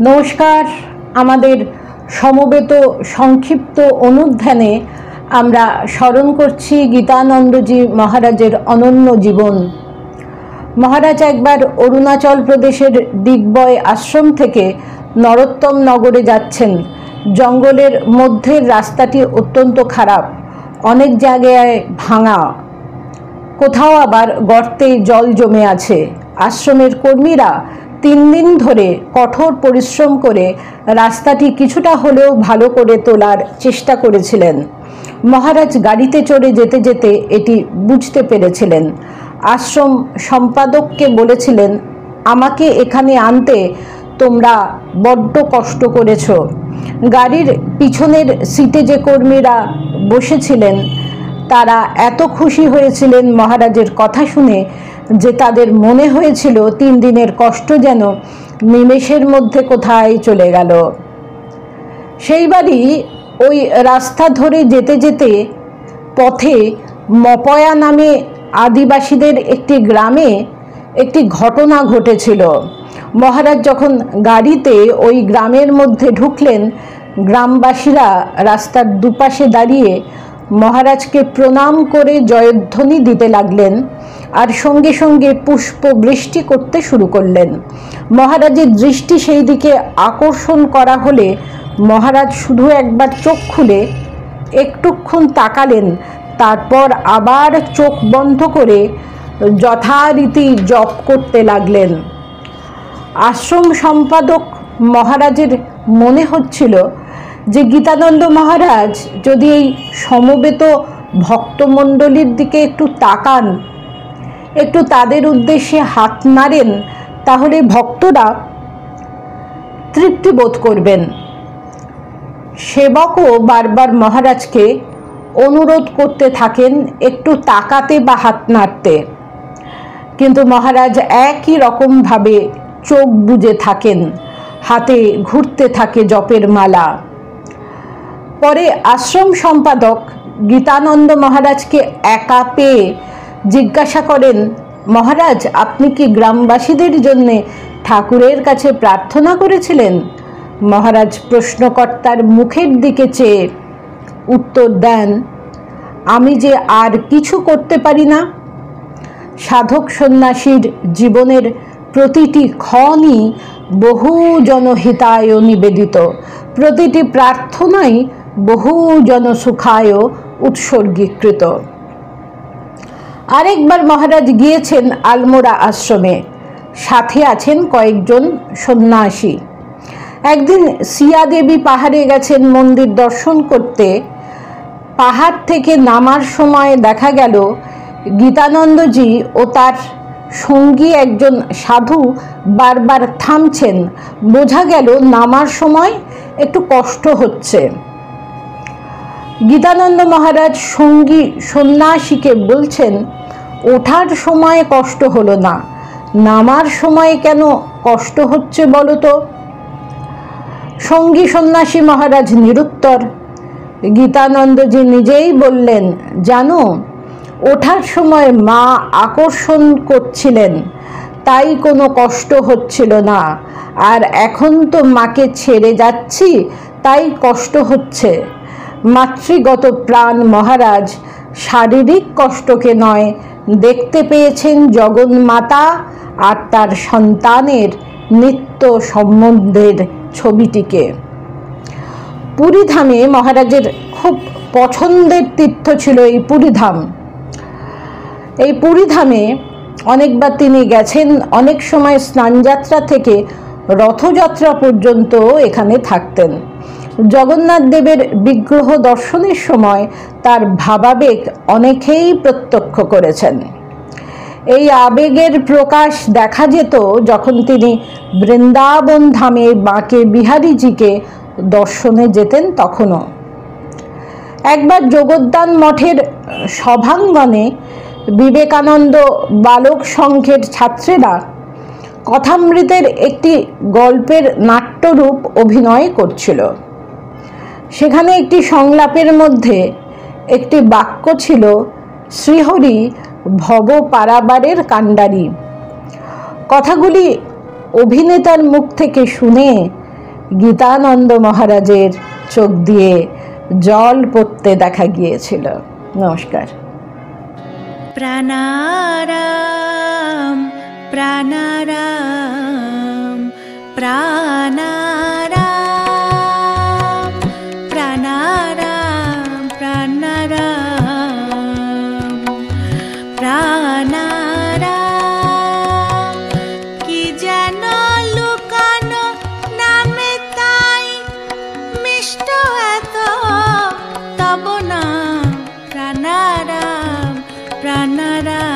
নমস্কার। আমাদের সমবেত সংক্ষিপ্ত অনুধ্যানে আমরা স্মরণ করছি গীতানন্দজি মহারাজের অনন্য জীবন। মহারাজ একবার অরুণাচল প্রদেশের দিগ্বয় আশ্রম থেকে নরোত্তম নগরে যাচ্ছেন। জঙ্গলের মধ্যের রাস্তাটি অত্যন্ত খারাপ, অনেক জায়গায় ভাঙা, কোথাও আবার গর্তে জল জমে আছে। আশ্রমের কর্মীরা 3 দিন ধরে কঠোর পরিশ্রম করে রাস্তাটি কিছুটা হলেও ভালো করে তোলার চেষ্টা করেছিলেন। মহারাজ গাড়িতে চড়ে যেতে যেতে এটি বুঝতে পেরেছিলেন। আশ্রম সম্পাদককে বলেছিলেন, আমাকে এখানে আনতে তোমরা বড্ড কষ্ট করেছ। গাড়ির পিছনের সিটে যে কর্মীরা বসেছিলেন তারা এত খুশি হয়েছিলেন মহারাজের কথা শুনে যে তাদের মনে হয়েছিল 3 দিনের কষ্ট যেন নিমেষের মধ্যে কোথায় চলে গেল। সেইবারই ওই রাস্তা ধরে যেতে যেতে পথে মপয়া নামে আদিবাসীদের একটি গ্রামে একটি ঘটনা ঘটেছিল। মহারাজ যখন গাড়িতে ওই গ্রামের মধ্যে ঢুকলেন, গ্রামবাসীরা রাস্তার দুপাশে দাঁড়িয়ে মহারাজকে প্রণাম করে জয়ধ্বনি দিতে লাগলেন আর সঙ্গে সঙ্গে পুষ্প বৃষ্টি করতে শুরু করলেন। মহারাজের দৃষ্টি সেই দিকে আকর্ষণ করা হলে মহারাজ শুধু একবার চোখ খুলে একটুক্ষণ তাকালেন, তারপর আবার চোখ বন্ধ করে যথারীতি জপ করতে লাগলেন। আশ্রম সম্পাদক মহারাজের মনে হচ্ছিল যে গীতানন্দ মহারাজ যদি এই সমবেত ভক্তমণ্ডলীর দিকে একটু তাকান, একটু তাদের উদ্দেশ্যে হাত নাড়েন, তাহলে ভক্তরা তৃপ্তি বোধ করবেন। সেবকও বারবার মহারাজকে অনুরোধ করতে থাকেন একটু তাকাতে বা হাত নাড়তে, কিন্তু মহারাজ একই রকমভাবে চোখ বুজে থাকেন, হাতে ঘুরতে থাকে জপের মালা। পরে আশ্রম সম্পাদক গীতানন্দ মহারাজকে একা পেয়ে জিজ্ঞাসা করেন, মহারাজ, আপনি কি গ্রামবাসীদের জন্যে ঠাকুরের কাছে প্রার্থনা করেছিলেন? মহারাজ প্রশ্নকর্তার মুখের দিকে চেয়ে উত্তর দেন, আমি যে আর কিছু করতে পারি না। সাধক সন্ন্যাসীর জীবনের প্রতিটি ক্ষণই বহু জনহিতায় নিবেদিত, প্রতিটি প্রার্থনাই বহু জনসুখায় উৎসর্গীকৃত। আরেকবার মহারাজ গিয়েছেন আলমোড়া আশ্রমে, সাথে আছেন কয়েকজন সন্ন্যাসী। একদিন সিয়াদেবী পাহাড়ে গেছেন মন্দির দর্শন করতে। পাহাড় থেকে নামার সময় দেখা গেল গীতানন্দজি ও তার সঙ্গী একজন সাধু বারবার থামছেন। বোঝা গেল নামার সময় একটু কষ্ট হচ্ছে। গীতানন্দ মহারাজ সঙ্গী সন্ন্যাসীকে বলছেন, ওঠার সময় কষ্ট হলো না, নামার সময় কেন কষ্ট হচ্ছে বলো তো? সঙ্গী সন্ন্যাসী মহারাজ নিরুত্তর। গীতানন্দজি নিজেই বললেন, জানো, ওঠার সময় মা আকর্ষণ করছিলেন, তাই কোনো কষ্ট হচ্ছিল না, আর এখন তো মাকে ছেড়ে যাচ্ছি, তাই কষ্ট হচ্ছে। মাতৃগত প্রাণ মহারাজ শারীরিক কষ্টকে নয়, দেখতে পেয়েছেন জগন্মাতা আর তার সন্তানের নিত্য সম্বন্ধের ছবিটিকে। পুরীধামে মহারাজের খুব পছন্দের তীর্থ ছিল এই পুরীধাম। এই পুরীধামে অনেকবার তিনি গেছেন। অনেক সময় স্নানযাত্রা থেকে রথযাত্রা পর্যন্ত এখানে থাকতেন। জগন্নাথ দেবের বিগ্রহ দর্শনের সময় তার ভাবাবেগ অনেকেই প্রত্যক্ষ করেছেন। এই আবেগের প্রকাশ দেখা যেত যখন তিনি বৃন্দাবন ধামে বাঁকে বিহারীজিকে দর্শনে যেতেন তখনও। একবার জগদ্দান মঠের সভাঙ্গনে বিবেকানন্দ বালক সংঘের ছাত্রেরা কথামৃতের একটি গল্পের নাট্যরূপ অভিনয় করছিল। সেখানে একটি সংলাপের মধ্যে একটি বাক্য ছিল, শ্রীহরি ভব পারাবারের কাণ্ডারী। কথাগুলি অভিনেতার মুখ থেকে শুনে গীতানন্দ মহারাজের চোখ দিয়ে জল পড়তে দেখা গিয়েছিল। নমস্কার। প্রাণারাম প্রাণারাম প্রাণারাম প্রাণারাম প্রাণারাম প্রাণারাম। কি যেন লুকানো নামে তাই মিষ্ট এত তব নাম প্রাণারাম প্রাণারাম।